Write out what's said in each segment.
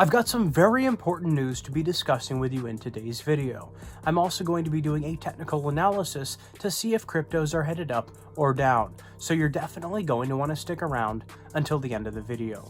I've got some very important news to be discussing with you in today's video. I'm also going to be doing a technical analysis to see if cryptos are headed up or down, so you're definitely going to want to stick around until the end of the video.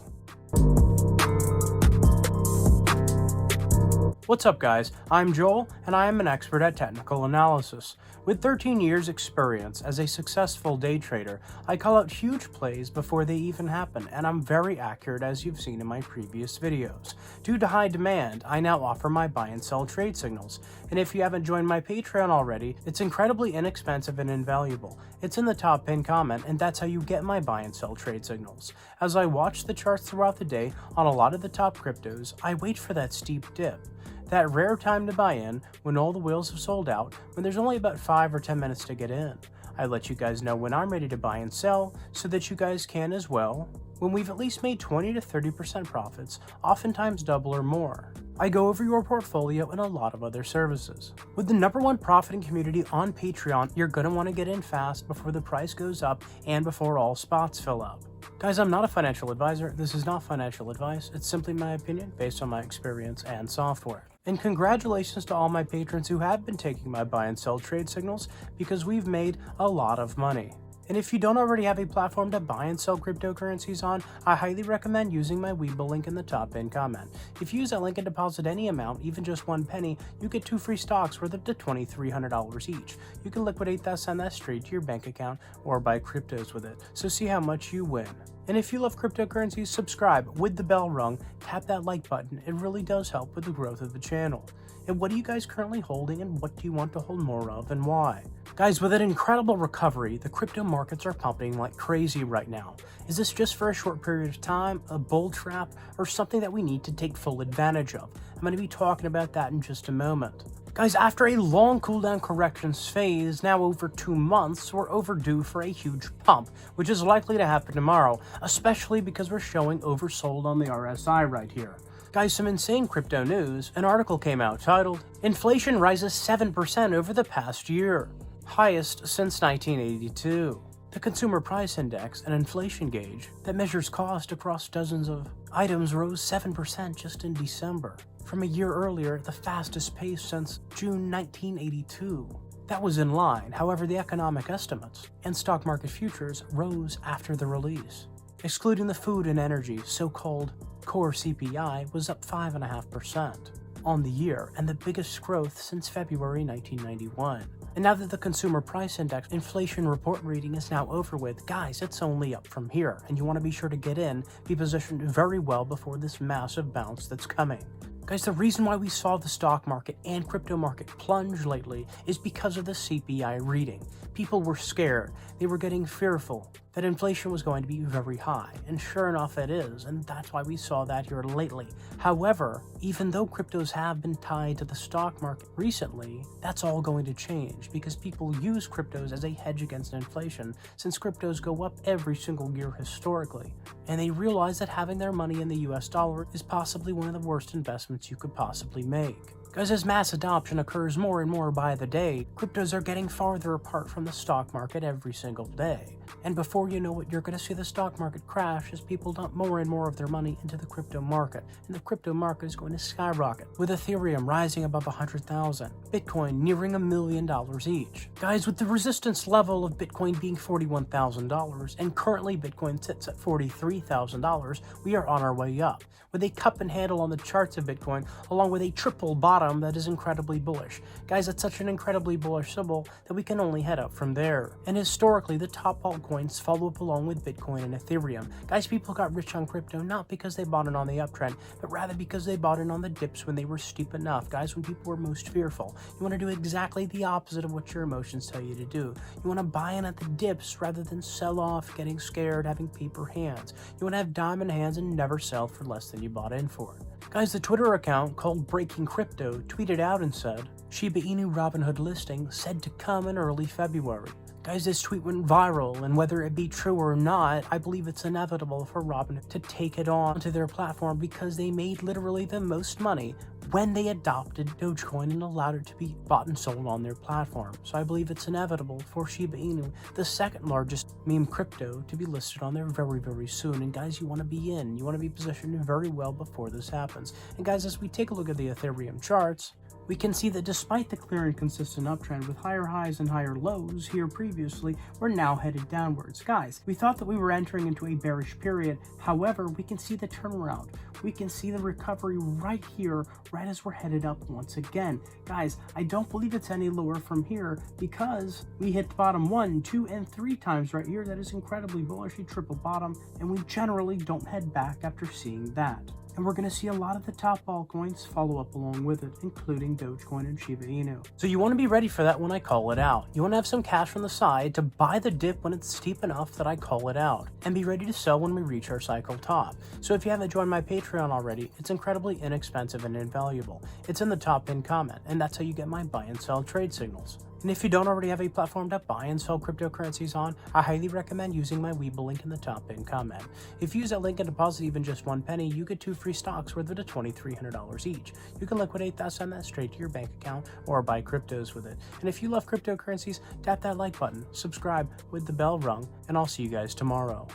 What's up guys, I'm Joel and I am an expert at technical analysis. With 13 years experience as a successful day trader, I call out huge plays before they even happen, and I'm very accurate as you've seen in my previous videos. Due to high demand, I now offer my buy and sell trade signals, and if you haven't joined my Patreon already, it's incredibly inexpensive and invaluable. It's in the top pinned comment, and that's how you get my buy and sell trade signals. As I watch the charts throughout the day on a lot of the top cryptos, I wait for that steep dip. That rare time to buy in when all the whales have sold out, when there's only about 5 or 10 minutes to get in. I let you guys know when I'm ready to buy and sell so that you guys can as well. When we've at least made 20 to 30% profits, oftentimes double or more. I go over your portfolio and a lot of other services. With the #1 profiting community on Patreon, you're going to want to get in fast before the price goes up and before all spots fill up. Guys, I'm not a financial advisor. This is not financial advice. It's simply my opinion based on my experience and software. And congratulations to all my patrons who have been taking my buy and sell trade signals, because we've made a lot of money. And if you don't already have a platform to buy and sell cryptocurrencies on, I highly recommend using my Webull link in the top pinned comment. If you use that link and deposit any amount, even just 1 penny, you get 2 free stocks worth up to $2,300 each. You can liquidate that, send that straight to your bank account, or buy cryptos with it. So see how much you win. And if you love cryptocurrencies, subscribe with the bell rung, tap that like button. It really does help with the growth of the channel. And what are you guys currently holding, and what do you want to hold more of, and why? Guys, with an incredible recovery, the crypto markets are pumping like crazy right now. Is this just for a short period of time, a bull trap, or something that we need to take full advantage of? I'm going to be talking about that in just a moment. Guys, after a long cooldown corrections phase, now over 2 months, we're overdue for a huge pump, which is likely to happen tomorrow, especially because we're showing oversold on the RSI right here. Guys, some insane crypto news. An article came out titled, "Inflation Rises 7% over the past year, highest since 1982. The Consumer Price Index, an inflation gauge that measures cost across dozens of items, rose 7% just in December, from a year earlier, the fastest pace since June 1982. That was in line. However, the economic estimates and stock market futures rose after the release. Excluding the food and energy, so-called core CPI was up 5.5% on the year, and the biggest growth since February 1991. And now that the Consumer Price Index inflation report reading is now over with, guys, it's only up from here, and you want to be sure to get in, be positioned very well before this massive bounce that's coming. Guys, the reason why we saw the stock market and crypto market plunge lately is because of the CPI reading. People were scared. They were getting fearful that inflation was going to be very high, and sure enough it is, and that's why we saw that here lately. However, even though cryptos have been tied to the stock market recently, that's all going to change because people use cryptos as a hedge against inflation, since cryptos go up every single year historically, and they realize that having their money in the US dollar is possibly one of the worst investments you could possibly make. Guys, as mass adoption occurs more and more by the day, cryptos are getting farther apart from the stock market every single day. And before you know it, you're going to see the stock market crash as people dump more and more of their money into the crypto market. And the crypto market is going to skyrocket, with Ethereum rising above 100,000, Bitcoin nearing $1 million each. Guys, with the resistance level of Bitcoin being $41,000, and currently Bitcoin sits at $43,000, we are on our way up, with a cup and handle on the charts of Bitcoin, along with a triple bottom that is incredibly bullish. Guys, it's such an incredibly bullish symbol that we can only head up from there. And historically, the top altcoins follow up along with Bitcoin and Ethereum. Guys, people got rich on crypto not because they bought it on the uptrend, but rather because they bought it on the dips when they were steep enough. Guys, when people were most fearful. You want to do exactly the opposite of what your emotions tell you to do. You want to buy in at the dips rather than sell off, getting scared, having paper hands. You want to have diamond hands and never sell for less than you bought in for. Guys, the Twitter account called Breaking Crypto tweeted out and said, "Shiba Inu Robinhood listing said to come in early February." Guys, this tweet went viral, and whether it be true or not, I believe it's inevitable for Robinhood to take it on to their platform because they made literally the most money when they adopted Dogecoin and allowed it to be bought and sold on their platform. So I believe it's inevitable for Shiba Inu, the second largest meme crypto, to be listed on there very, very soon. And guys, you want to be in. You want to be positioned very well before this happens. And guys, as we take a look at the Ethereum charts, we can see that despite the clear and consistent uptrend with higher highs and higher lows here previously, we're now headed downwards. Guys, we thought that we were entering into a bearish period. However, we can see the turnaround. We can see the recovery right here, right as we're headed up once again. Guys, I don't believe it's any lower from here because we hit the bottom 1, 2, and 3 times right here. That is incredibly bullish, a triple bottom, and we generally don't head back after seeing that. And we're going to see a lot of the top altcoins follow up along with it, including Dogecoin and Shiba Inu. So you want to be ready for that when I call it out. You want to have some cash on the side to buy the dip when it's steep enough that I call it out, and be ready to sell when we reach our cycle top. So if you haven't joined my Patreon already, it's incredibly inexpensive and invaluable. It's in the top pinned comment, and that's how you get my buy and sell trade signals. And if you don't already have a platform to buy and sell cryptocurrencies on, I highly recommend using my Webull link in the top pinned comment. If you use that link and deposit even just 1 penny, you get 2 free stocks worth up to $2,300 each. You can liquidate that, send that straight to your bank account, or buy cryptos with it. And if you love cryptocurrencies, tap that like button, subscribe with the bell rung, and I'll see you guys tomorrow.